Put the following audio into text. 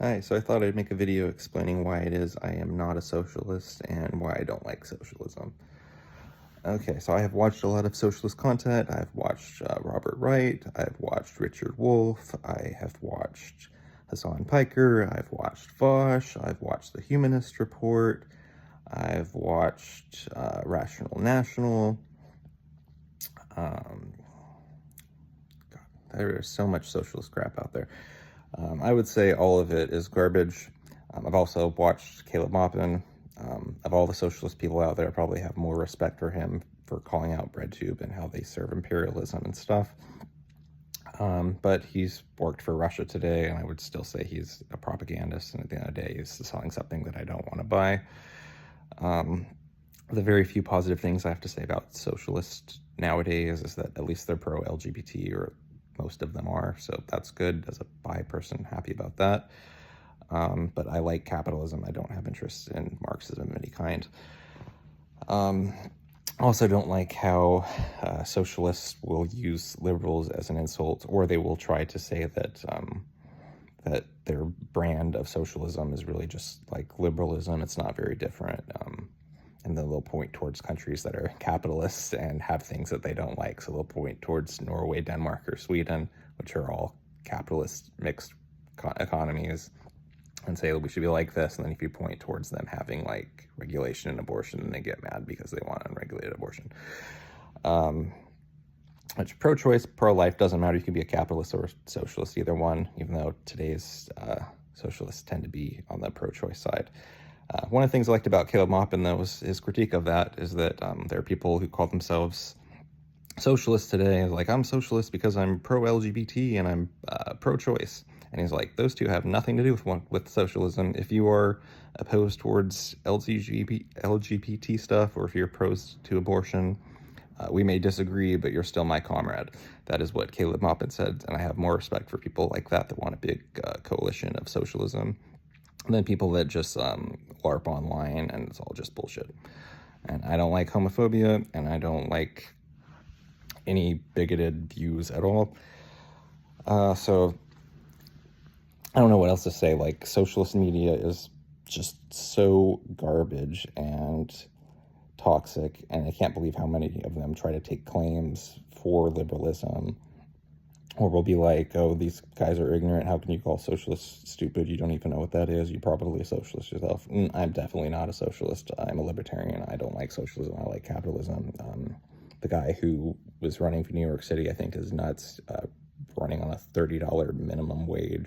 Hi, so I thought I'd make a video explaining why it is I am not a socialist and why I don't like socialism. Okay, so I have watched a lot of socialist content. I've watched Robert Wright, I've watched Richard Wolff, I have watched Hassan Piker, I've watched Vosh, I've watched The Humanist Report, I've watched Rational National. God, there is so much socialist crap out there. I would say all of it is garbage. I've also watched Caleb Maupin. Of all the socialist people out there, I probably have more respect for him for calling out BreadTube and how they serve imperialism and stuff. But he's worked for Russia Today, and I would still say he's a propagandist, and at the end of the day, he's selling something that I don't want to buy. The very few positive things I have to say about socialists nowadays is that at least they're pro-LGBT, or most of them are, so that's good. As a bi person, happy about that. But I like capitalism. I don't have interest in Marxism of any kind. Also don't like how socialists will use liberals as an insult, or they will try to say that that their brand of socialism is really just like liberalism. It's not very different. And then they'll point towards countries that are capitalists and have things that they don't like. So they'll point towards Norway, Denmark, or Sweden, which are all capitalist mixed economies, and say we should be like this. And then if you point towards them having like regulation and abortion, then they get mad because they want unregulated abortion. Which pro-choice, pro-life, doesn't matter. You can be a capitalist or a socialist, either one, even though today's socialists tend to be on the pro-choice side. One of the things I liked about Caleb Maupin, though, was his critique of that, is that there are people who call themselves socialists today, like, I'm socialist because I'm pro-LGBT and I'm pro-choice. And he's like, those two have nothing to do with socialism. If you are opposed towards LGBT stuff, or if you're opposed to abortion, we may disagree, but you're still my comrade. That is what Caleb Maupin said, and I have more respect for people like that want a big coalition of socialism than people that just LARP online and it's all just bullshit. And I don't like homophobia, and I don't like any bigoted views at all. So I don't know what else to say. Like, socialist media is just so garbage and toxic, and I can't believe how many of them try to take claims for liberalism, or will be like, oh, these guys are ignorant, how can you call socialists stupid, you don't even know what that is, you're probably a socialist yourself. I'm definitely not a socialist. I'm a libertarian. I don't like socialism, I like capitalism. The guy who was running for New York City, I think, is nuts, running on a $30 minimum wage.